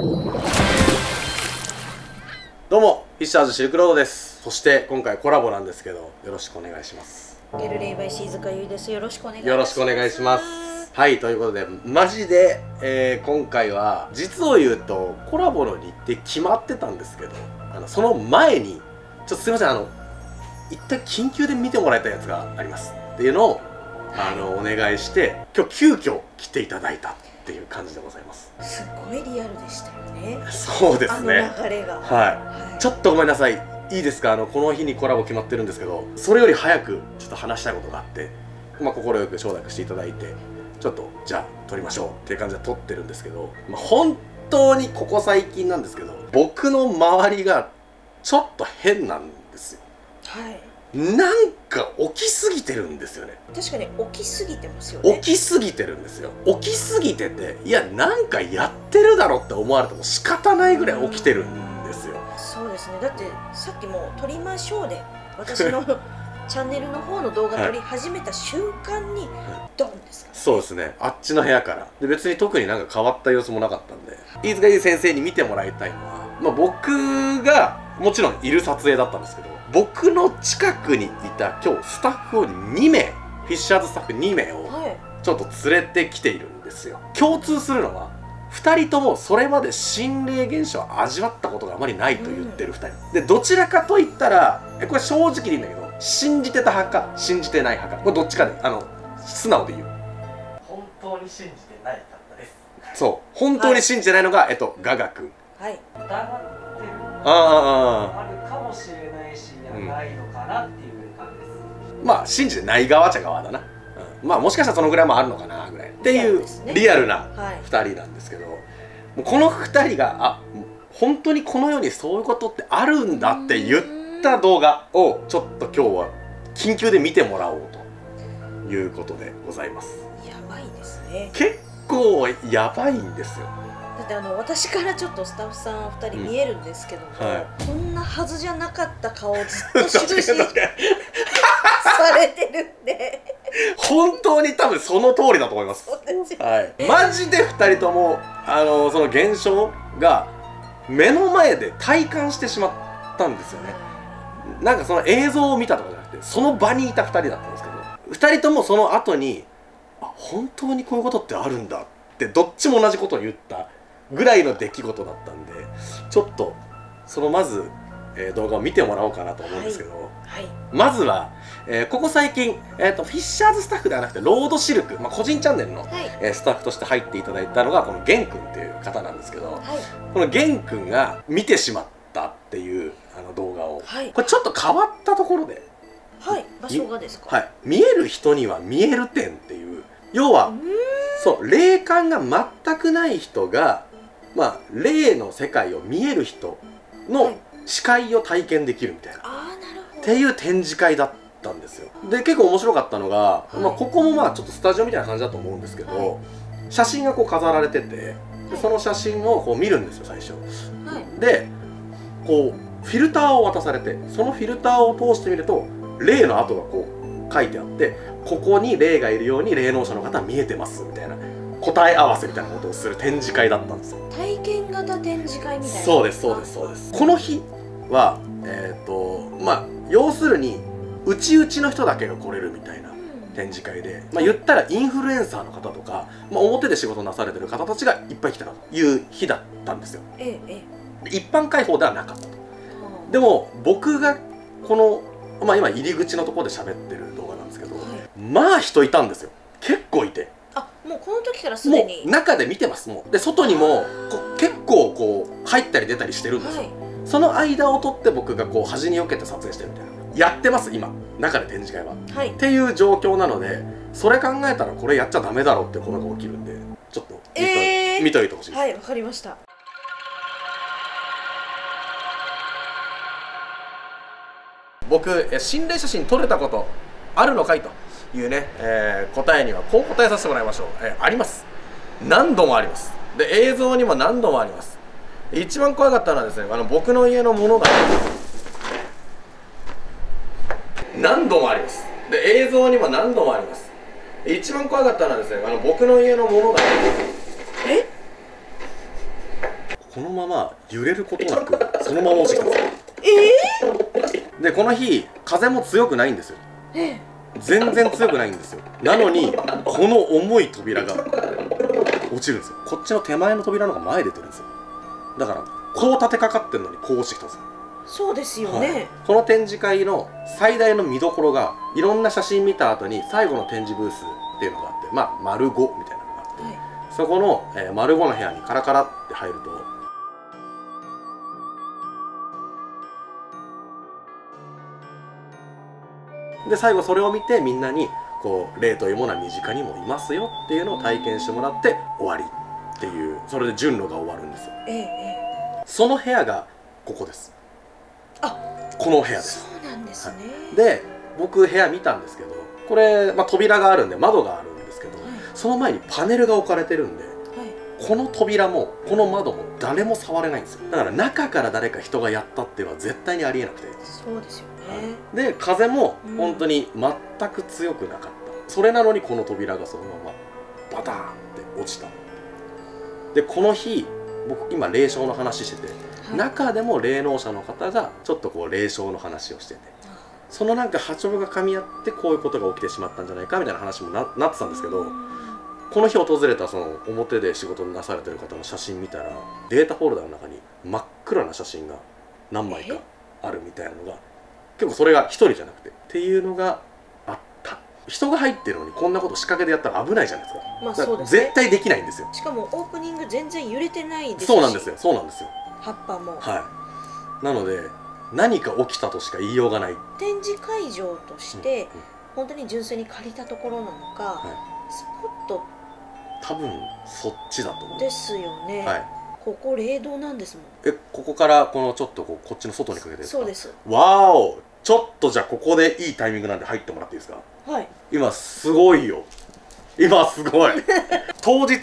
どうもフィッシャーズシルクロードです。そして今回コラボなんですけど、よろしくお願いします。ゲルレイバイシーズカユイです。よろしくお願いします。よろしくお願いします。はい、ということでマジで、今回は実を言うとコラボの日程決まってたんですけど、その前にちょっとすいません、一体緊急で見てもらいたいやつがありますっていうのをお願いして今日急遽来ていただいたっていう感じでございます。すごいリアルでしたよね。そうですね。流れがはい、ちょっとごめんなさい。いいですか、この日にコラボ決まってるんですけど、それより早くちょっと話したいことがあって、快く承諾していただいて、ちょっとじゃあ撮りましょうっていう感じで撮ってるんですけど、本当にここ最近なんですけど、僕の周りがちょっと変なんですよ。はい。なんか起きすぎてるんですよね。確かに起きすぎてますよね。起きすぎてるんですよ。起きすぎてて、いやなんかやってるだろって思われても仕方ないぐらい起きてるんですよ。そうですね。だってさっきも撮りましょうで私のチャンネルの方の動画撮り始めた瞬間にドンですか、ね、そうですね。あっちの部屋からで、別に特になんか変わった様子もなかったんで、飯塚優先生に見てもらいたいのは、僕がもちろんいる撮影だったんですけど、僕の近くにいた今日スタッフを2名、フィッシャーズスタッフ2名をちょっと連れてきているんですよ。共通するのは2人ともそれまで心霊現象を味わったことがあまりないと言ってる2人、でどちらかといったらこれ正直でいいんだけど、信じてた派か信じてない派か、これどっちかで素直で言う。本当に信じてない方です。そう、本当に信じてないのが、ガガ君。はい。疑ってるあるかもしれないし、ないのかなっていう感じです。まあ信じてない側っちゃ側だな。まあもしかしたらそのぐらいもあるのかなぐらいっていうリアルな2人なんですけど、もうこの2人が本当にこの世にそういうことってあるんだって言った動画をちょっと今日は緊急で見てもらおうということでございます。やばいですね。結構やばいんですよ。だって私からちょっとスタッフさん2人見えるんですけども、こんなはずじゃなかった顔をずっと終始されてるんで本当に多分その通りだと思います。はい、マジで2人ともその現象が目の前で体感してしまったんですよね。なんかその映像を見たとかじゃなくて、その場にいた2人だったんですけど、2人ともその後に本当にこういうことってあるんだってどっちも同じことを言ったぐらいの出来事だったんで、ちょっとそのまず、動画を見てもらおうかなと思うんですけど、まずは、ここ最近、フィッシャーズスタッフではなくてロードシルク、個人チャンネルの、スタッフとして入っていただいたのがこのゲン君っていう方なんですけど、このゲン君が見てしまったっていう動画を、これちょっと変わったところで、場所がですか、見える人には見える点っていう、要はそう霊感が全くない人が霊の世界を見える人の視界を体験できるみたいな、っていう展示会だったんですよ。で結構面白かったのが、ここもちょっとスタジオみたいな感じだと思うんですけど、写真がこう飾られてて、でその写真をこう見るんですよ最初。でこうフィルターを渡されて、そのフィルターを通してみると霊の跡がこう書いてあって、ここに霊がいるように霊能者の方は見えてますみたいな答え合わせみたいなことをする展示会だったんですよ。体験型展示会みたいな。そうですそうですそうです。この日は要するに内々の人だけが来れるみたいな展示会で、言ったらインフルエンサーの方とか、表で仕事なされてる方たちがいっぱい来たという日だったんですよ。一般開放ではなかったと。でも僕がこの今入り口のところで喋ってる動画なんですけど、人いたんですよ。結構いて、もうこの時からすでにもう中で見てます。もうで外にも結構こう入ったり出たりしてるんですよ。その間を取って僕がこう端によけて撮影してるみたいな、やってます今中で展示会は、っていう状況なので、それ考えたらこれやっちゃダメだろうってことが起きるんで、ちょっと見といてほしいです。はい、わかりました。僕心霊写真撮れたことあるのかいというね、答えにはこう答えさせてもらいましょう。あります。何度もあります。で映像にも何度もあります。一番怖かったのはですね、僕の家のものが何度もあります。で映像にも何度もあります。一番怖かったのはですね、僕の家のものがこのまま揺れることなくそのまま落ちてきたんですよ。でこの日風も強くないんですよ。全然強くないんですよ。なのにこの重い扉が落ちるんですよ。こっちの手前の扉の方が前出てるんですよ。だからこう立てかかってんのにこう落ちてきたんですよ。そうですよね、この展示会の最大の見どころが、いろんな写真見た後に最後の展示ブースっていうのがあって、まあ丸5みたいなのがあって、そこの、丸5の部屋にカラカラって入ると、で最後それを見てみんなにこう霊というものは身近にもいますよっていうのを体験してもらって終わりっていう、それで順路が終わるんですよ。その部屋がここです。この部屋です。そうなんですね。で僕部屋見たんですけど、これ、扉があるんで窓があるんですけど、その前にパネルが置かれてるんで、この扉もこの窓も誰も触れないんですよ。だから中から誰か人がやったっていうのは絶対にありえなくて。そうですよね。で風も本当に全く強くなかった、それなのにこの扉がそのままバターンって落ちた。でこの日僕今霊障の話してて、中でも霊能者の方がちょっとこう霊障の話をしてて、そのなんか波長が噛み合ってこういうことが起きてしまったんじゃないかみたいな話も なってたんですけど、この日訪れたその表で仕事なされてる方の写真見たら、データフォルダの中に真っ暗な写真が何枚かあるみたいなのが、結構それが一人じゃなくてっていうのがあった。人が入ってるのにこんなこと仕掛けでやったら危ないじゃないですか。まあそうですね、絶対できないんですよ。しかもオープニング全然揺れてないですし。そうなんですよ、そうなんですよ。葉っぱもなので何か起きたとしか言いようがない。展示会場として本当に純粋に借りたところなのか、スポット多分そっちだと思う。ですよね。ここ霊道なんですもん。ここからこのちょっとこっちの外にかけてですか？そうです。わーお、ちょっとじゃあここでいいタイミングなんで入ってもらっていいですか？今すごいよ、今すごい当日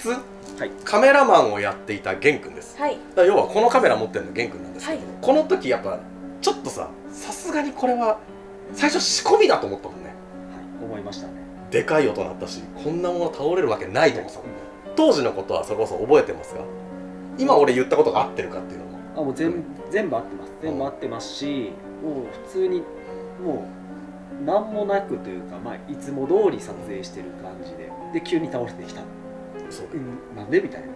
カメラマンをやっていた玄君です。要はこのカメラ持ってるの玄君なんですけど、この時やっぱちょっとさすがにこれは最初仕込みだと思ったもんね。思いましたね。でかい音鳴ったし、こんなもの倒れるわけないと思ってたもんね。当時のことはそれこそ覚えてますか？今俺言ったことが合ってるかっていうのも。もう全部合ってます。全部合ってますし、もう普通にもう何もなくというか、いつも通り撮影してる感じで急に倒れてきた。なんでみたいな、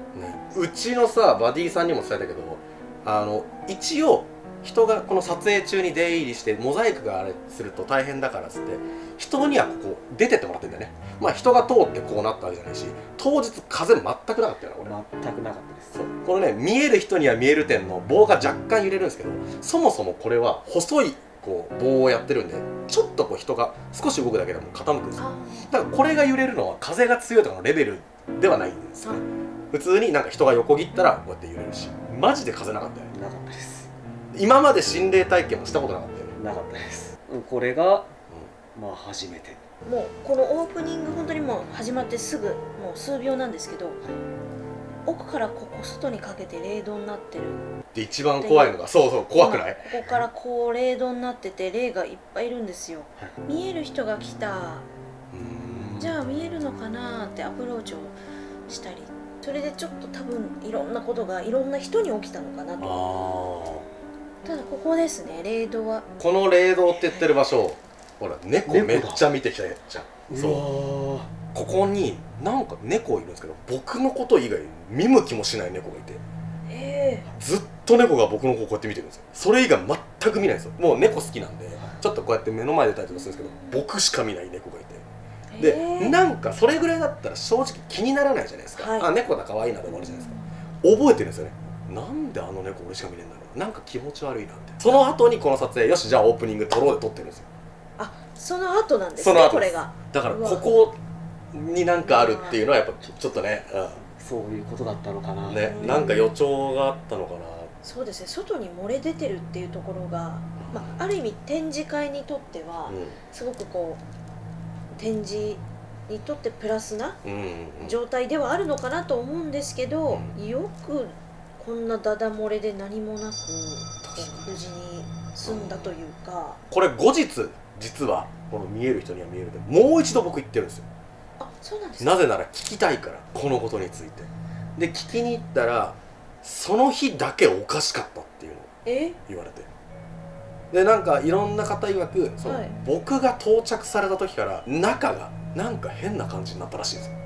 うちのさバディさんにも伝えたけど、一応人がこの撮影中に出入りしてモザイクがあれすると大変だからっつって人にはここ出てってもらってんだよね。人が通ってこうなったわけじゃないし、当日風全くなかったよな俺。全くなかったです。そう、これね、見える人には見える点の棒が若干揺れるんですけど、そもそもこれは細いこう棒をやってるんで、ちょっとこう人が少し動くだけでも傾くんですよ。だからこれが揺れるのは風が強いとかのレベルではないんですよね。普通になんか人が横切ったらこうやって揺れるし、マジで風なかったよね。なかったです。今まで心霊体験もしたことなかったよね。なかったです。これが、初めて。もうこのオープニング本当にもう始まってすぐもう数秒なんですけど、奥からここ外にかけて霊道になってるで、一番怖いのが、そう怖くない？ここからこう霊道になってて霊がいっぱいいるんですよ。見える人が来た、じゃあ見えるのかなってアプローチをしたり、それでちょっと多分いろんなことがいろんな人に起きたのかなと。ただここですね、霊道は。この霊道って言ってる場所、ほら猫めっちゃ見てきたじゃん。そう、ここになんか猫いるんですけど、僕のこと以外見向きもしない猫がいて、ずっと猫が僕の子をこうやって見てるんですよ。それ以外全く見ないんですよ。もう猫好きなんでちょっとこうやって目の前で出たりとかするんですけど、僕しか見ない猫がいて、でなんかそれぐらいだったら正直気にならないじゃないですか。あ、猫だ可愛いなで終わるじゃないですか。覚えてるんですよね。なんであの猫俺しか見れるんだろう、なんか気持ち悪いなって。その後にこの撮影、よしじゃあオープニング撮ろうで撮ってるんですよ。その後なんですね、これが。だからここになんかあるっていうのはやっぱちょっとね、そういうことだったのかなね、なんか予兆があったのかな。そうですね、外に漏れ出てるっていうところが、ある意味展示会にとってはすごくこう展示にとってプラスな状態ではあるのかなと思うんですけど、よくこんなダダ漏れで何もなく無事に済んだというか。これ後日実はこの見える人には見えるでもう一度僕言ってるんですよ。そうなんですか。なぜなら聞きたいから、このことについて。で聞きに行ったらその日だけおかしかったっていうのを言われて、でなんかいろんな方曰くその、はい、僕が到着された時から中がなんか変な感じになったらしいんですよ。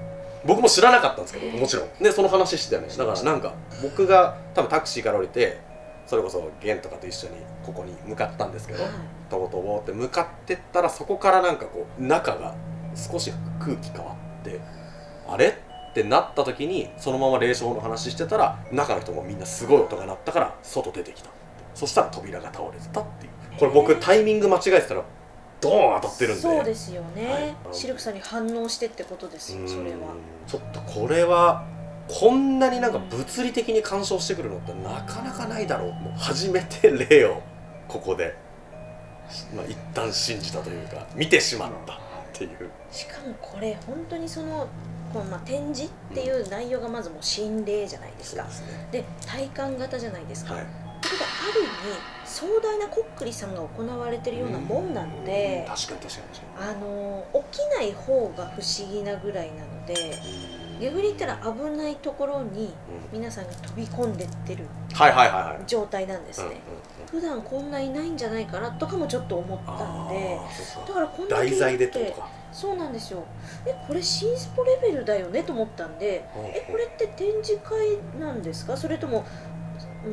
僕も知らなかったんですけど、もちろんでその話してたよね。だからなんか僕が多分タクシーから降りてそれこそゲンとかと一緒にここに向かったんですけど、とぼとぼって向かってったら、そこからなんかこう中が少し空気変わってあれってなった時に、そのまま霊障の話してたら中の人もみんなすごい音が鳴ったから外出てきた。そしたら扉が倒れてたっていう。これ僕タイミング間違えてたらドーン当たってるんで。そうですよね、はい、シルクさんに反応してってことですよ。それはちょっとこれはこんなになんか物理的に干渉してくるのってなかなかないだろう。もう初めて霊をここで、まあ、一旦信じたというか見てしまったっていう。しかもこれ本当にこのまあ展示っていう内容がまずもう心霊じゃないですか。で体感型じゃないですか。ってことはある意味壮大なこっくりさんが行われてるようなもんなので、確かに確かに起きない方が不思議なぐらいなので、逆に言ったら危ないところに皆さんが飛び込んでってる状態なんですね。普段こんないないんじゃないかなとかもちょっと思ったんで、だからこんな題材でってことか。そうなんですよ。これ新スポレベルだよねと思ったんで、これって展示会なんですか、それとも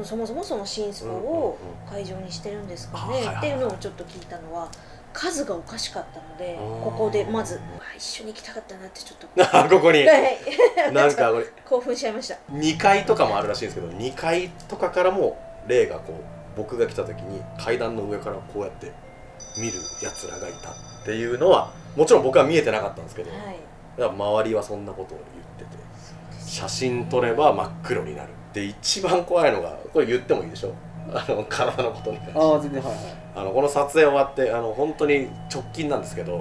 そもそもその新スポを会場にしてるんですかねっていうのをちょっと聞いたのは、数がおかしかったので、ここでまず一緒に行きたかったなってちょっとここになんかこれ興奮しちゃいました。2階とかもあるらしいんですけど、2階とかからも霊がこう僕が来た時に階段の上からこうやって見るやつらがいたっていうのはもちろん僕は見えてなかったんですけど、だから周りはそんなことを言ってて、写真撮れば真っ黒になる。で一番怖いのが、これ言ってもいいでしょ、体のことに関して。ああ全然、はいはい。この撮影終わって本当に直近なんですけど、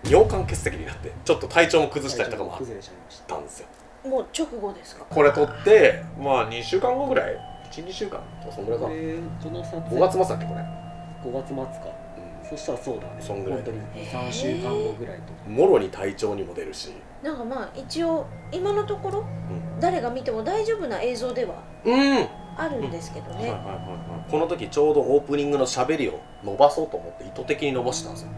尿管結石になってちょっと体調も崩したりとかもあったんですよ。もう直後ですか。これ撮ってまあ2週間後ぐらい、12週間とかそんぐらいかな。5月末だっけこれ。5月末か。そしたらそうだね。そんぐらい。本当に3週間後ぐらいとか。もろに体調にも出るし。なんかまあ一応今のところ誰が見ても大丈夫な映像ではあるんですけどね。この時ちょうどオープニングの喋りを伸ばそうと思って意図的に伸ばしたんですよ。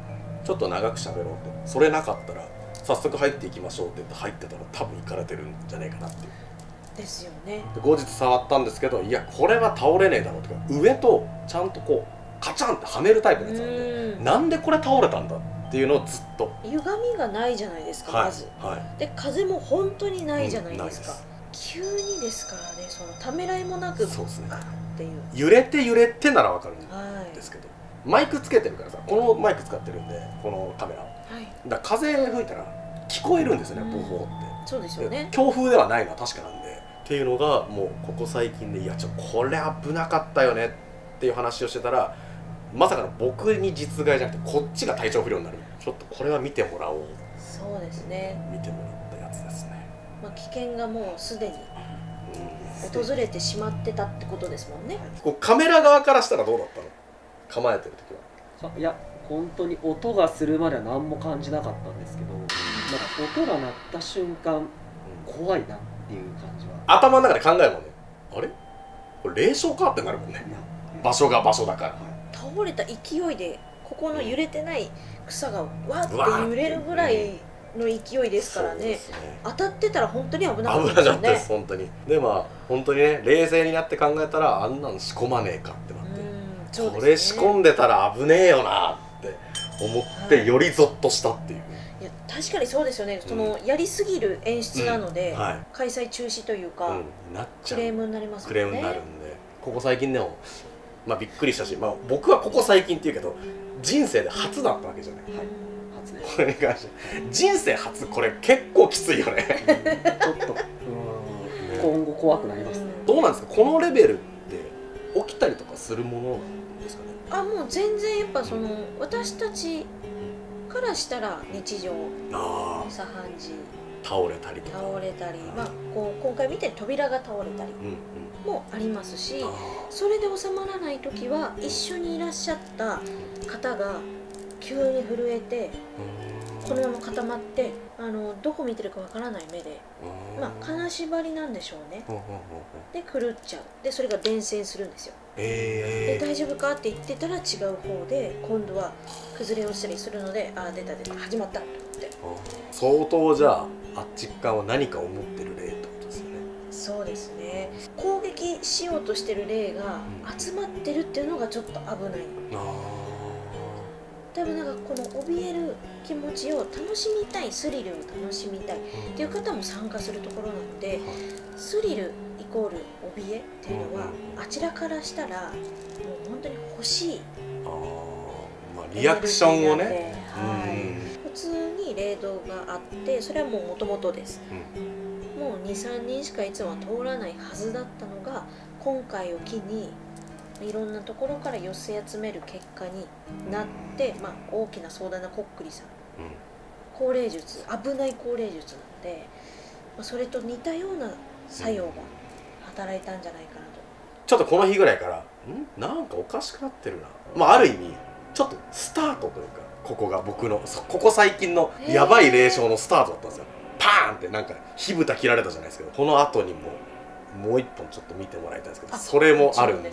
ちょっと長く喋ろうって。それなかったら早速入っていきましょうって言って入ってたら多分行かれてるんじゃないかなっていう。ですよね。で後日触ったんですけど、いやこれは倒れねえだろうとか、上とちゃんとこうカチャンってはめるタイプのやつなんで、なんでこれ倒れたんだっていうのをずっと。歪みがないじゃないですか、まず。で風も本当にないじゃないですか。急にですからね、そのためらいもなくそうですねっていう。揺れてならわかるんですけど、マイクつけてるからさ、このマイク使ってるんで、このカメラ、だから風吹いたら聞こえるんですよね、ボホって。そうですよね。強風ではないのは確かなんでっていうのが、もうここ最近で、いやこれ危なかったよねっていう話をしてたら、まさかの僕に実害じゃなくてこっちが体調不良になる。ちょっとこれは見てもらおう。そうですね、見てもらったやつですね。まあ危険がもうすでに訪れてしまってたってことですもんね。こうカメラ側からしたらどうだったの、構えてる時は。いや本当に音がするまでは何も感じなかったんですけど、なんか音が鳴った瞬間、怖いなっていう感じは頭の中で考えるもんね。あれこれ霊障かってなるもんね。場所が場所だから。倒れた勢いでここの揺れてない草がわって揺れるぐらいの勢いですからね。当たってたら本当に危なかったですよね。危なかったです本当に。でまあ本当にね、冷静になって考えたら、あんなん仕込まねえかってなって、これ仕込んでたら危ねえよなって思ってよりゾッとしたっていう。いや確かにそうですよね。そのやりすぎる演出なので開催中止というかクレームになりますもんね。クレームになるんで、ここ最近でもまあびっくりしたし、まあ僕はここ最近っていうけど人生で初だったわけじゃない。初ね。これに関して人生初、これ結構きついよね。ちょっと今後怖くなりますね。どうなんですか、このレベルって起きたりとかするものなんですかね。あ、もう全然やっぱその私たちからしたら日常茶飯事、倒れたりとか、まあこう今回みたいに扉が倒れたりもありますし、それで収まらない時は一緒にいらっしゃった方が急急に震えてこのまま固まってどこ見てるかわからない目で、金縛りなんでしょうね。で狂っちゃう。でそれが伝染するんですよ。で大丈夫かって言ってたら違う方で今度は崩れ落ちたりするので、出た始まったと思って。相当じゃああっち側は何かを持ってる霊ってことですよね。そうですね。攻撃しようとしてる霊が集まってるっていうのがちょっと危ない。多分この怯える気持ちを楽しみたい、スリルを楽しみたいっていう方も参加するところなので、スリルイコール怯えっていうのはあちらからしたらもう本当に欲しいリアクションをね。普通に霊道があって、それはもともとです。もう 2,3 人しかいつもは通らないはずだったのが、今回を機にいろんなところから寄せ集める結果になって、大きな壮大なこっくりさん、高霊術、危ない高霊術なので、それと似たような作用が働いたんじゃないかなと。ちょっとこの日ぐらいからなんかおかしくなってるな、ある意味ちょっとスタートというか、ここが僕のここ最近のやばい霊障のスタートだったんですよ。パーンってなんか火蓋切られたじゃないですけど、この後にもう一本ちょっと見てもらいたいんですけど、それもあるんで、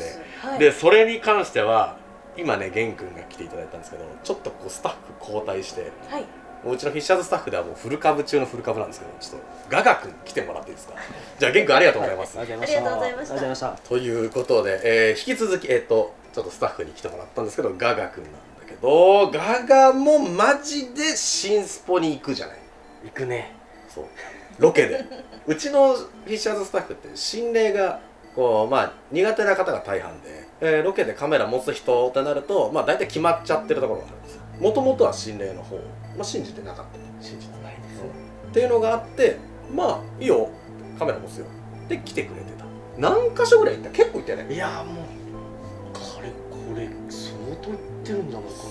でそれに関しては今ね玄君が来ていただいたんですけど、ちょっとスタッフ交代して、もううちのフィッシャーズスタッフではもうフル株中のフル株なんですけど、ちょっとガガ君来てもらっていいですか。じゃあ玄君ありがとうございます。ありがとうございました。ということで、引き続きちょっとスタッフに来てもらったんですけど、ガガ君なんだけど、ガガもマジで新スポに行くじゃない。行くね。そうロケでうちのフィッシャーズスタッフって心霊が苦手な方が大半で、ロケでカメラ持つ人ってなると大体決まっちゃってるところがあるんですよ。もともとは心霊の方、信じてなかった信じてないです、っていうのがあって、いいよカメラ持つよで来てくれてた。何箇所ぐらい行った？結構行ったよね。いやもうこれ相当行ってるんじゃないかな。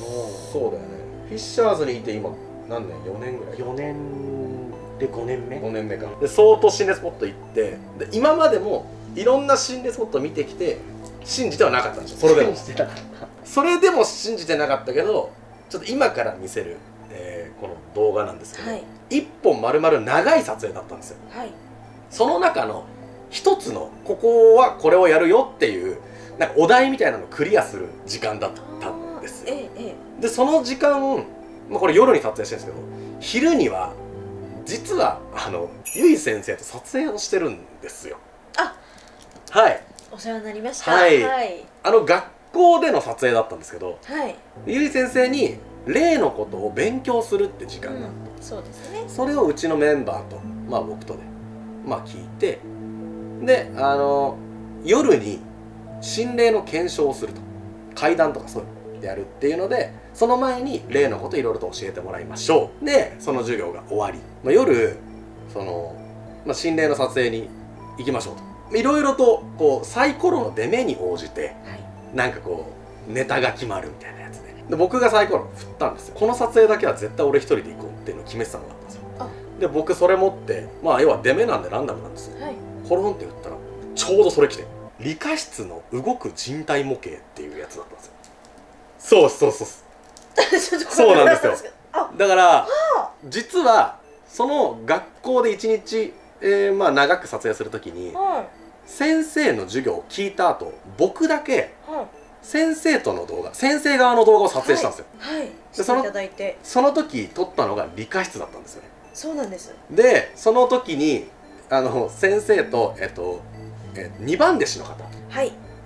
そうだよね。フィッシャーズにいて今何年？4年ぐらい。4年で5年目。5年目か。で相当心霊スポット行って、で今までもいろんな心霊スポット見てきて信じてはなかったんですよ。それでもそれでも信じてなかったけど、ちょっと今から見せる、この動画なんですけど、1本丸々長い撮影だったんですよ。その中の一つのここはこれをやるよっていうなんかお題みたいなのをクリアする時間だったんですよ。でその時間、これ夜に撮影してるんですけど、昼には実はゆい先生と撮影をしてるんですよ。お世話になりました。学校での撮影だったんですけど、ゆい先生に霊のことを勉強するって時間があって、そうですね。それをうちのメンバーと僕とで聞いて、で夜に心霊の検証をすると、怪談とかそういうのやるっていうので、その前に霊のこといろいろと教えてもらいましょう。でその授業が終わり、夜心霊の撮影に行きましょうと、いろいろとサイコロの出目に応じて、なんかネタが決まるみたいなやつで、僕がサイコロ振ったんですよ。この撮影だけは絶対俺一人で行こうっていうのを決めてたのがあったんですよ。で僕それ持って要は出目なんでランダムなんですよ。コロンって振ったらちょうどそれ来て、理科室の動く人体模型っていうやつだったんですよ。そうなんですよ。だから実はその学校で1日、長く撮影するときに、先生の授業を聞いた後、僕だけ先生との動画、先生側の動画を撮影したんですよ。でその時撮ったのが理科室だったんですよね。そうなんです。でその時に先生と2番弟子の方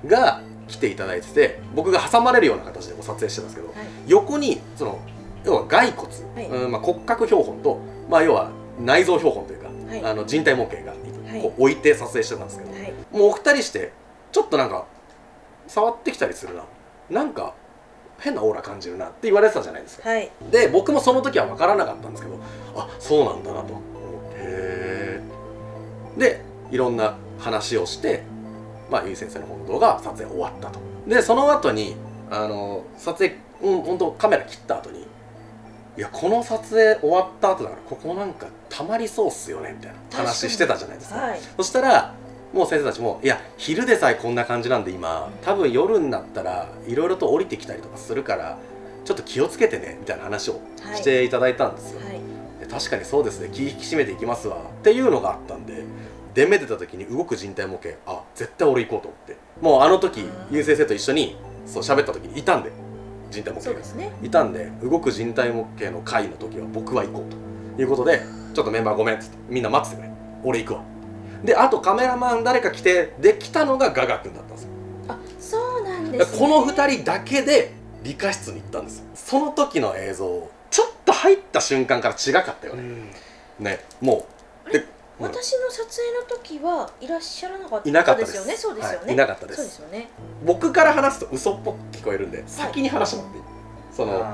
が来ていただいてて、僕が挟まれるような形で撮影してたんですけど、横に要は骸骨、骨格標本と、要は内臓標本というか、人体模型が置いて撮影してたんですけど、もうお二人してちょっとなんか触ってきたりするな、なんか変なオーラ感じるなって言われてたじゃないですか。で僕もその時は分からなかったんですけど、そうなんだなと思って、でいろんな話をして、ゆい先生の方の動画撮影終わったと。でその後に撮影本当カメラ切った後に、いやこの撮影終わった後だからここなんかたまりそうっすよねみたいな話してたじゃないですか。そしたらもう先生たちも、いや昼でさえこんな感じなんで今多分夜になったらいろいろと降りてきたりとかするから、ちょっと気をつけてねみたいな話をしていただいたんですよ、はい、で確かにそうですね、気引き締めていきますわっていうのがあったんで、出目出た時に動く人体模型、あ、絶対俺行こうと思って、もうあの時ゆう先生と一緒にそう喋った時にいたんで、人体模型がいたんで、動く人体模型の会の時は僕は行こうということで、ちょっとメンバーごめんっつって、みんな待っててくれ、俺行くわ。で、あとカメラマン誰か来て、できたのがガガ君だったんですよ。あ、そうなんですね。この2人だけで理科室に行ったんですよ。その時の映像、ちょっと入った瞬間から違かったよね、ね、もうで、私の撮影の時はいらっしゃらなかったいなかったですよね。そうですよね。いなかったです。そうですよね。僕から話すと嘘っぽく聞こえるんで、先に話してもらっていい？その、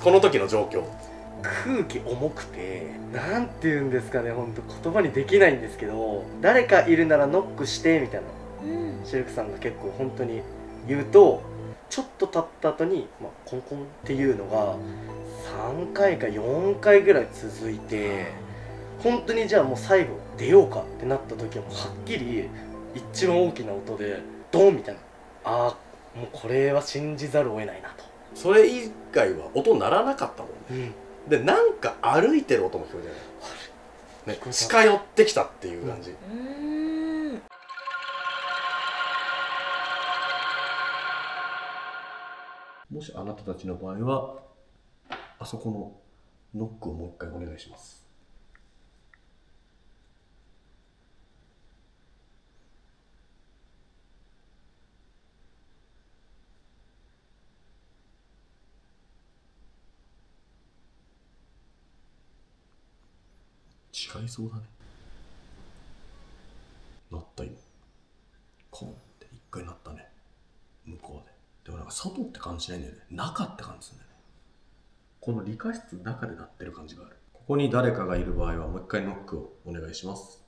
この時の状況。空気重くて、なんて言うんですかね、本当言葉にできないんですけど、誰かいるならノックしてみたいな、シルクさんが結構本当に言うと、ちょっと経った後に、コンコンっていうのが3回か4回ぐらい続いて、本当にじゃあもう最後出ようかってなった時はもうはっきり一番大きな音でドンみたいな、ああもうこれは信じざるを得ないなと。それ以外は音鳴らなかったもんね、で、なんか歩いてる音も聞こえてない、ね、近寄ってきたっていう感じ、もしあなたたちの場合はあそこのノックをもう一回お願いします。違いそうだね。なった今。コンって一回なったね。向こうで。でもなんか外って感じしないんだよね。中って感じするんだよね。この理科室の中で鳴ってる感じがある。ここに誰かがいる場合はもう一回ノックをお願いします。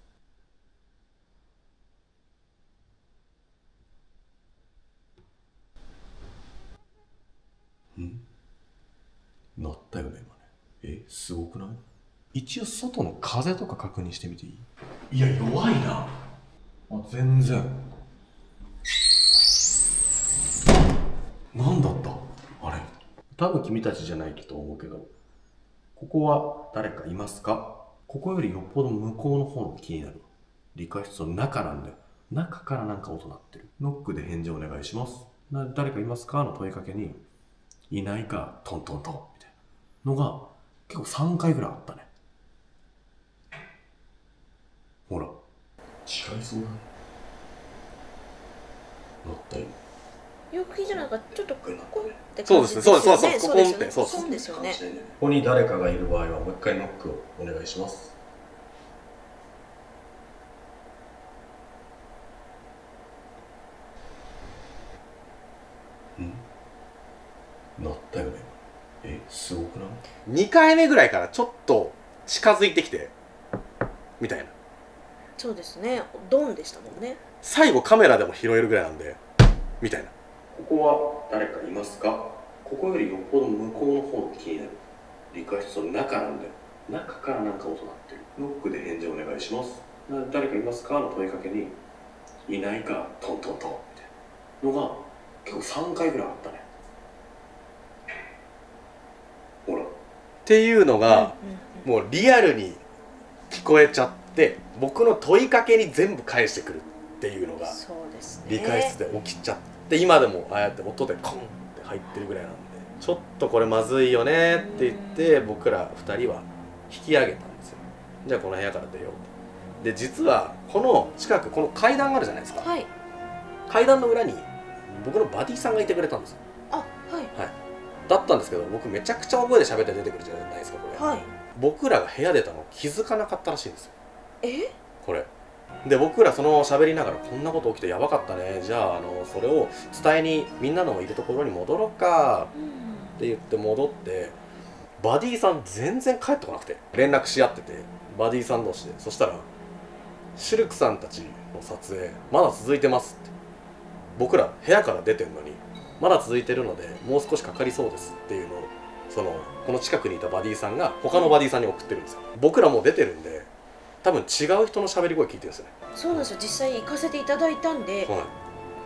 鳴ったよね今ね。すごくない？一応外の風とか確認してみていい？いや、弱いな。全然。何だった？あれ？多分君たちじゃないと思うけど、ここは誰かいますか？ここよりよっぽど向こうの方の気になる。理科室の中なんだよ。中からなんか音鳴ってる。ノックで返事お願いします。誰かいますかの問いかけに、いないか、トントントンみたいなのが結構3回ぐらいあったね。ほら、違いそうだね。なったよ。よく聞いたらなんかちょっとコンって感じですよね。そうですね、そうです、コンって、そうですよね。ここに誰かがいる場合はもう一回ノックをお願いします。なったよね。すごくない？ 2 回目ぐらいからちょっと近づいてきてみたいな。そうですね、ドンでしたもんね。最後カメラでも拾えるぐらいなんでみたいな。ここは誰かいますか？ここよりよっぽど向こうの方の気になる。理科室の中なんで、中からなんか音鳴ってる。ノックで返事お願いします。誰かいますかの問いかけに、いないか、トントントンみたいなのが結構3回ぐらいあったね。ほらっていうのが、もうリアルに聞こえちゃって、僕の問いかけに全部返してくるっていうのが理科室で起きちゃって、今でもああやって音でコンって入ってるぐらいなんで、ちょっとこれまずいよねって言って僕ら2人は引き上げたんですよ。じゃあこの部屋から出ようと。で、実はこの近く、この階段があるじゃないですか、階段の裏に僕のバディさんがいてくれたんですよ。だったんですけど、僕めちゃくちゃ大声で喋って出てくるじゃないですか、これ。僕らが部屋出たの気づかなかったらしいんですよ、これで。僕らその喋りながら、こんなこと起きてやばかったね、じゃあそれを伝えにみんなのいるところに戻ろうかって言って戻って、バディさん全然帰ってこなくて、連絡し合っててバディさん同士で。そしたら、シルクさんたちの撮影まだ続いてますって、僕ら部屋から出てんのにまだ続いてるのでもう少しかかりそうですっていうのを、この近くにいたバディさんが他のバディさんに送ってるんですよ。僕らもう出てるんで、多分違う人の喋り声聞いてるんですよね。そうなんですよ、実際行かせていただいたんで、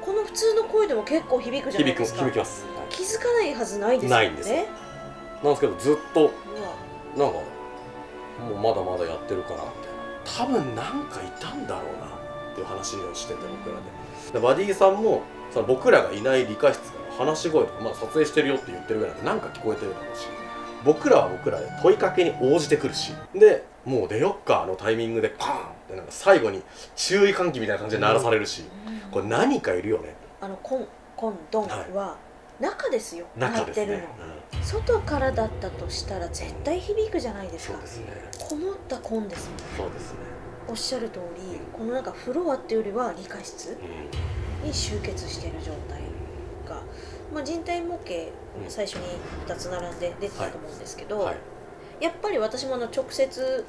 この普通の声でも結構響くじゃないですか。響きます。気づかないはずないですよね。ないんですよ。なんですけどずっとなんかもうまだまだやってるかなみたいな、多分なんかいたんだろうなっていう話をしてて、僕らでバディさんもその僕らがいない理科室から話し声とか、まあ、撮影してるよって言ってるぐらいでなんか聞こえてるだろうし、僕らは僕らで問いかけに応じてくるし、でもう出よっかのタイミングでカーンってなんか最後に注意喚起みたいな感じで鳴らされるし、これ何かいるよね。コンドンは中ですよ、中ですね。鳴ってるの、外からだったとしたら絶対響くじゃないですか。そうですね。こもったコンですもん。そうですね。おっしゃる通り、このなんかフロアっていうよりは理科室に集結している状態が、まあ、人体模型最初に2つ並んで出てたと思うんですけど、やっぱり私も直接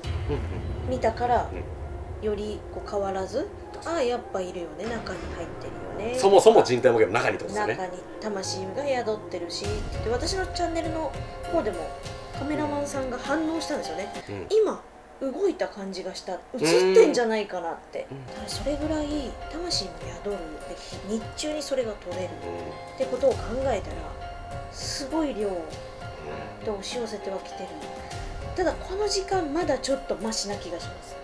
見たからよりこう変わらず、ああやっぱいるよね、中に入ってるよね、そもそも人体模型の中にってことですね。中に魂が宿ってるしって言って、私のチャンネルの方でもカメラマンさんが反応したんですよね、今動いた感じがした、映ってんじゃないかなって、それぐらい魂も宿る、日中にそれが撮れるってことを考えたらすごい量で押し寄せてはきてる。ただこの時間まだちょっとマシな気がします。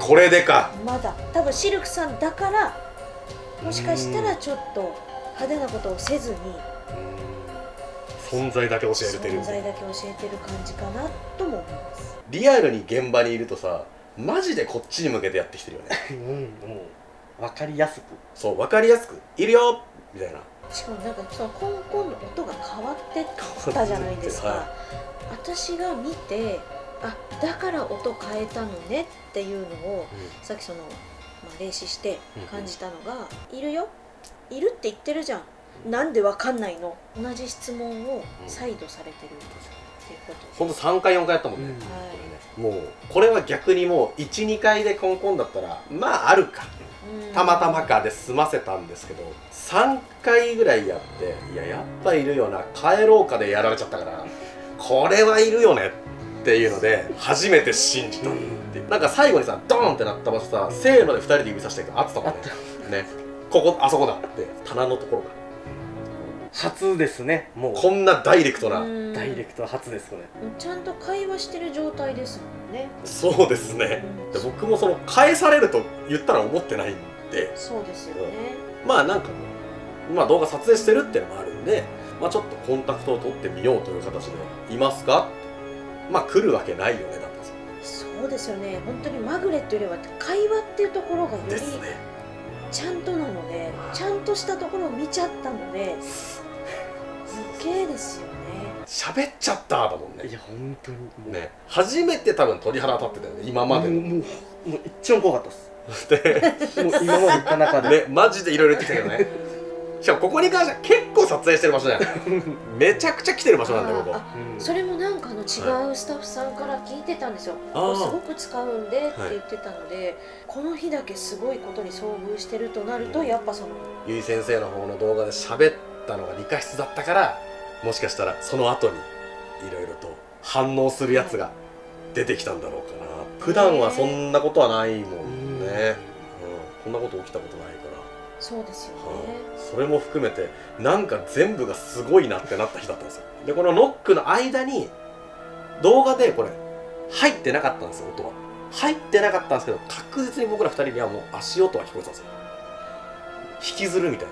これでか。まだ多分シルクさんだから、もしかしたらちょっと派手なことをせずに存在だけ教えてる、存在だけ教えてる感じかなとも思います。リアルに現場にいるとさ、マジでこっちに向けてやってきてるよね。もう分かりやすく、そう分かりやすくいるよみたいな。しかもなんかそのコンコンの音が変わってったじゃないですか、私が見て、あ、だから音変えたのねっていうのを、さっきその、霊視して感じたのが、いるよ、いるって言ってるじゃん、なんでわかんないの、同じ質問を再度されてるっていうこと。ほんと3回4回やったもんね、もうこれは逆にもう 1,2 回でコンコンだったらまああるか、たまたまかで済ませたんですけど、3回ぐらいやって、いややっぱいるよな、帰ろうかでやられちゃったから、これはいるよねっていうので初めて信じたっていう。なんか最後にさドーンってなった場所さ、せーので2人で指さしてあってたもんね。ここあそこだって棚のところが初ですね。もうこんなダイレクトな、ダイレクトは初です。これちゃんと会話してる状態ですもんね。そうですね、で僕もその返されると言ったら思ってないんで、そうですよね、まあなんかまあ動画撮影してるっていうのもあるんで、まあちょっとコンタクトを取ってみようという形で「いますか?」まあ来るわけないよねだったんですよ。そうですよね。本当にマグレットよりは会話っていうところがよりですね、ちゃんとなので、ちゃんとしたところを見ちゃったので、すっげえですよね。喋っちゃっただもんね。いや本当にもうね、初めて多分鳥肌立ってたよね、今までの。もう一番怖かったっす。でもう今まで行った中でね、マジでいろいろ言ってきたよね。しかもここに関しては結構撮影してる場所じゃないめちゃくちゃ来てる場所なんだよここ。それもなんか違うスタッフさんから聞いてたんですよ、ここすごく使うんでって言ってたので、この日だけすごいことに遭遇してるとなると、やっぱそのゆい先生の方の動画で喋ったのが理科室だったから、もしかしたらその後にいろいろと反応するやつが出てきたんだろうかな。普段はそんなことはないもんね、こんなこと起きたことないから。そうですよね、それも含めてなんか全部がすごいなってなった日だったんですよ。でこのノックの間に動画でこれ入ってなかったんですよ、音は入ってなかったんですけど、確実に僕ら2人にはもう足音は聞こえてたんですよ。引きずるみたい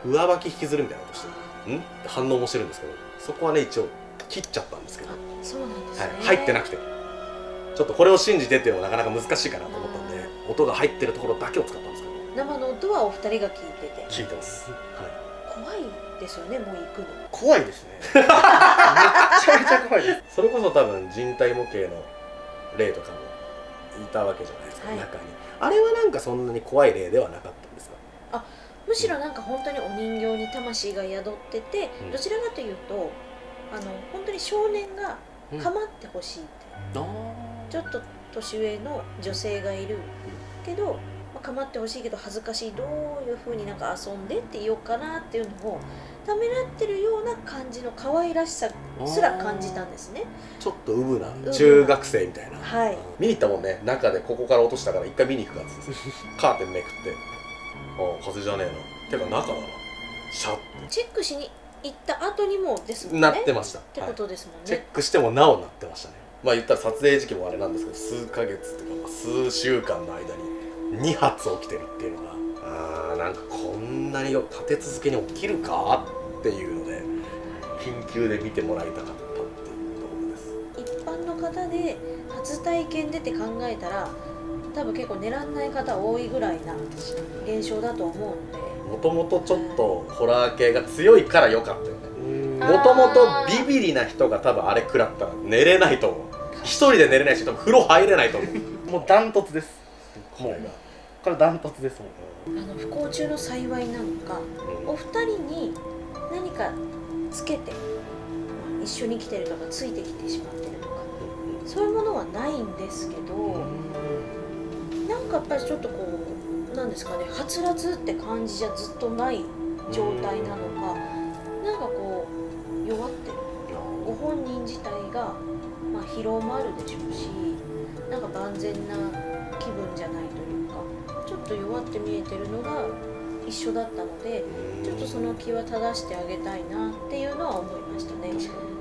な、上履き引きずるみたいなことしてって反応もしてるんですけど、そこはね一応切っちゃったんですけど、そうなんですね、入ってなくてちょっとこれを信じてっていうのはなかなか難しいかなと思ったんで、音が入ってるところだけを使ったんですけど、生の音はお二人が聞いてて聞いてます、怖いですよね、もう行くの怖いですね。めちゃめちゃ怖いです。それこそ多分人体模型の霊とかもいたわけじゃないですか、中に。あれはなんかそんなに怖い霊ではなかったんですか？むしろなんか本当にお人形に魂が宿ってて、どちらかというと本当に少年が構ってほしいって、ちょっと年上の女性がいるけど、構ってほしいけど恥ずかしい、どういうふうになんか遊んでって言おうかなっていうのをためらってるような感じの可愛らしさすら感じたんですね。ちょっとウブな中学生みたいな。はい、見に行ったもんね、中でここから落としたから一回見に行くかっつってカーテンめくって風じゃねえな、てか中だな、シャッチェックしに行った後にもですもんね。なってました。ってことですもんね。チェックしてもなおなってましたね。まあ言ったら撮影時期もあれなんですけど、数ヶ月とか数週間の間に2発起きてるっていうのが、なんかこんなに立て続けに起きるかっていうので緊急で見てもらいたかったっていうところです。一般の方で初体験でって考えたら多分結構狙わない方多いぐらいな現象だと思うので、もともとちょっとホラー系が強いから良かったよね。もともとビビリな人が多分あれ食らったら寝れないと思う。一人で寝れないし、多分風呂入れないと思う。もうダントツです。これがこれダントツですもん。不幸中の幸いなのか、お二人に何かつけて一緒に来てるとかついてきてしまってるとかそういうものはないんですけど、なんかやっぱりちょっとこうなんですかね、はつらつって感じじゃずっとない状態なのか、なんかこう弱ってる、ご本人自体がまあ疲労もあるでしょうし、なんか万全な気分じゃないというか、ちょっと弱って見えてるのが一緒だったので、ちょっとその気は正してあげたいなっていうのは思いましたね。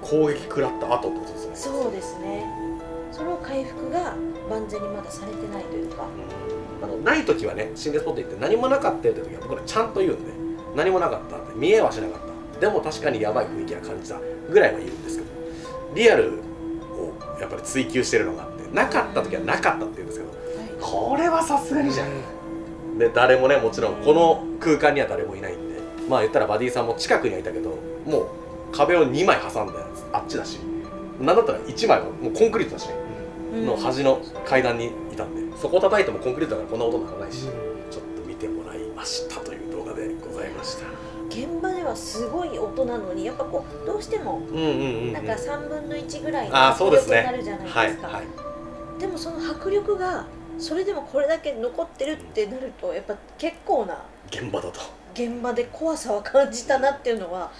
攻撃食らった後ってことですね。そうですね。その回復が万全にまだされてないというか、ない時はね、心霊スポット行って何もなかったよって時は僕らちゃんと言うんで、何もなかったって見えはしなかった、でも確かにやばい雰囲気は感じたぐらいは言うんですけど、リアルをやっぱり追求してるのがあって、なかった時はなかったって言うんですけど、これはさすがにじゃん。で誰もね、もちろんこの空間には誰もいないんで、まあ言ったらバディさんも近くにはいたけど、もう壁を2枚挟んだやつあっちだし、なんだったら1枚はもうコンクリートだしね、の端の階段にいたんで、そこを叩いてもコンクリートだからこんな音にならないし、ちょっと見てもらいましたという動画でございました。現場ではすごい音なのに、やっぱこうどうしてもなんか3分の1ぐらいの迫力になるじゃないですか。でもその迫力がそれでもこれだけ残ってるってなると、やっぱ結構な現場だと、現場で怖さは感じたなっていうのは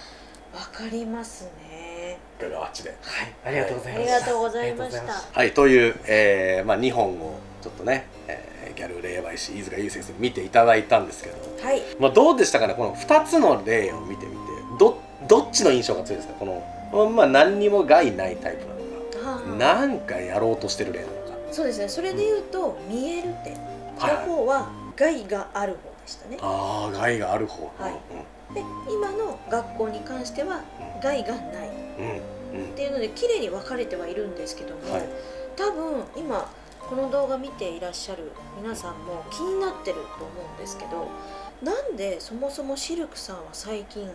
分かりますね。あっちで、はい、ありがとうございました。ありがとうございました。はい、という、まあ2本をちょっとね、ギャル霊媒師飯塚優先生見ていただいたんですけど、はい、まあどうでしたかね、この2つの例を見てみて、どっちの印象が強いですか。このまあ何にも害ないタイプなのか、なんかやろうとしてる例なのか。そうですね、それでいうと、見える手の方は害がある方でしたね。ああ、害がある方。はい、で今の学校に関しては害がないっていうので綺麗に分かれてはいるんですけども、多分今この動画見ていらっしゃる皆さんも気になってると思うんですけど、なんでそもそもシルクさんは最近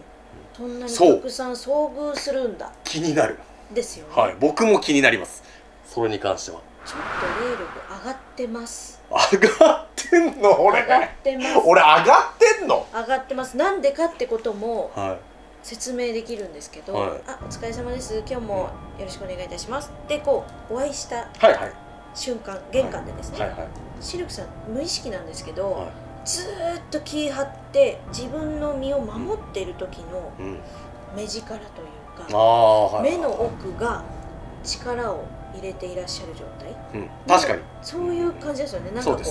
そんなにたくさん遭遇するんだ、気になるですよね。はい、僕も気になります。それに関してはちょっと霊力上がってます。上がってんの？俺上がってます。俺上がってんの？上がってます。なんでかってこともはい説明できるんですけど、はい、あ、お疲れ様です、今日もよろしくお願いいたしますでこうお会いした瞬間、玄関でですね、シルクさん無意識なんですけど、ずーっと気張って自分の身を守っている時の目力というか、目の奥が力を入れていらっしゃる状態、確かにそういう感じですよね。なんかこう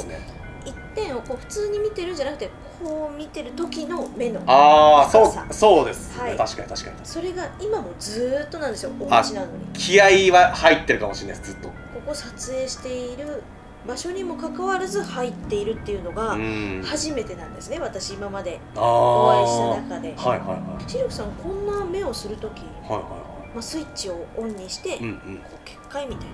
一点をこう普通に見てるんじゃなくて、こう見てる時の目の高さ、そうです、確かに確かに。それが今もずーっとなんですよ、お家なのに。気合は入ってるかもしれないです、ずっと。ここ撮影している場所にもかかわらず入っているっていうのが初めてなんですね、私今までお会いした中で。シルクさん、こんな目をする時、スイッチをオンにしてこう結界みたいな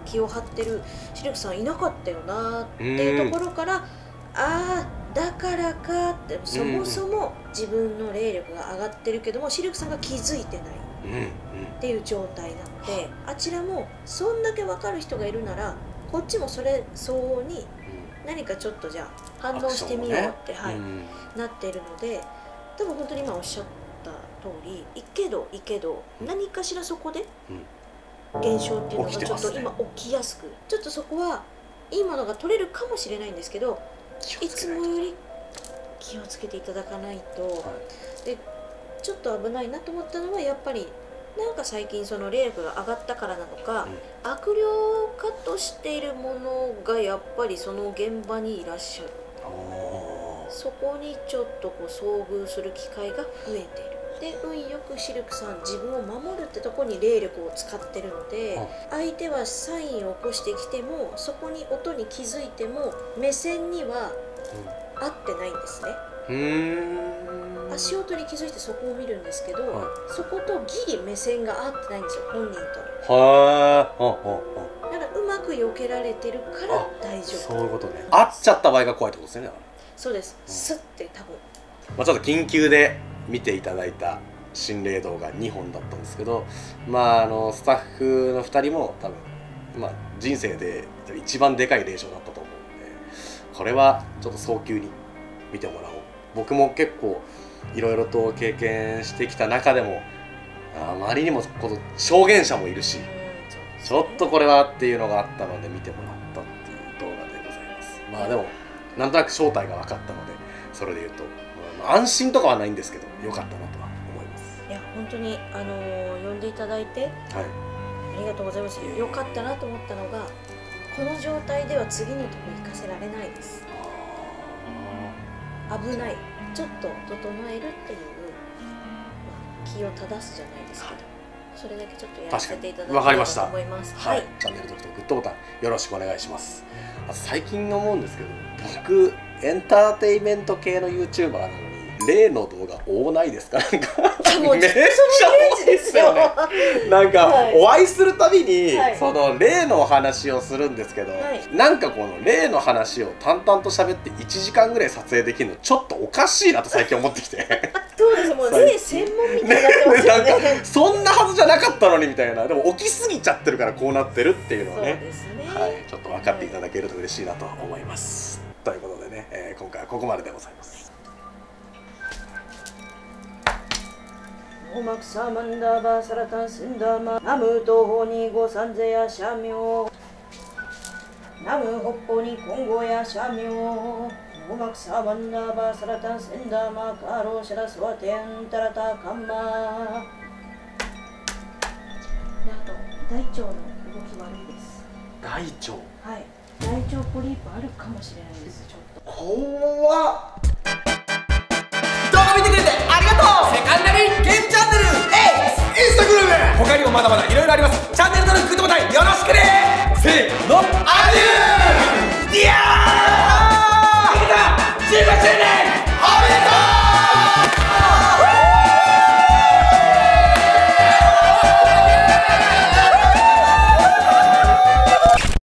気を張ってるシルクさんいなかったよなっていうところから、ああだからかって、そもそも自分の霊力が上がってるけどもシルクさんが気づいてないっていう状態なので、あちらもそんだけ分かる人がいるならこっちもそれ相応に何かちょっとじゃあ反応してみようって、なっているので、多分本当に今おっしゃった通り、いけど何かしらそこで現象っていうのがちょっと今起きやすく、ちょっとそこはいいものが取れるかもしれないんですけど、いつもより気をつけていただかないと、でちょっと危ないなと思ったのは、やっぱりなんか最近その霊力が上がったからなのか、悪霊化としているものがやっぱりその現場にいらっしゃる。そこにちょっとこう遭遇する機会が増えている。で運よくシルクさん自分を守るってとこに霊力を使ってるので、相手はサインを起こしてきてもそこに音に気づいても目線には合ってないんですね。足音に気づいてそこを見るんですけど、そことギリ目線が合ってないんですよ、本人と。だからうまく避けられてるから大丈夫。そういうことね。合っちゃった場合が怖いってことですね。そうです。スッて多分。まあちょっと緊急で見ていただいた心霊動画2本だったんですけど、まあスタッフの2人も多分まあ人生で一番でかい霊障だったと思うので、これはちょっと早急に見てもらおう。僕も結構いろいろと経験してきた中でもあまりにもこの証言者もいるし、ちょっとこれはっていうのがあったので見てもらったっていう動画でございます。まあでもなんとなく正体が分かったので、それで言うと、安心とかはないんですけど良かったなとは思います。いや本当に呼んでいただいて、ありがとうございます。良かったなと思ったのが、この状態では次のとこ行かせられないです。危ない。ちょっと整えるっていう、気を正すじゃないですけど、それだけちょっとやらせていただきたいと思います。はい、チャンネル登録とグッドボタンよろしくお願いします。あと最近思うんですけど、僕エンターテインメント系の YouTuber なのに霊の動画多ないですか？なんかもうめっちゃ多いですよね。なんかお会いするたびにその霊のお話をするんですけど、なんかこの霊の話を淡々と喋って1時間ぐらい撮影できるのちょっとおかしいなと最近思ってきて。そうです、もう霊専門みたいになってますよね。なんかそんなはずじゃなかったのにみたいな。でも起きすぎちゃってるからこうなってるっていうのはね、ちょっと分かっていただけると嬉しいなと思います。ということでね、今回はここまででございます。オマクサマンダーバーサラタンスンダーマナム東方にゴサンゼやシャミョナム北方にコンゴやシャミョオマクサマンダーバーサラタンスンダーマカロシャラスワテンタラタカンマ。あと大腸の動き悪いです。大腸、はい、大腸ポリープあるかもしれないです。ちょっと怖っ。動画見てくれてありがとう。セカンダリ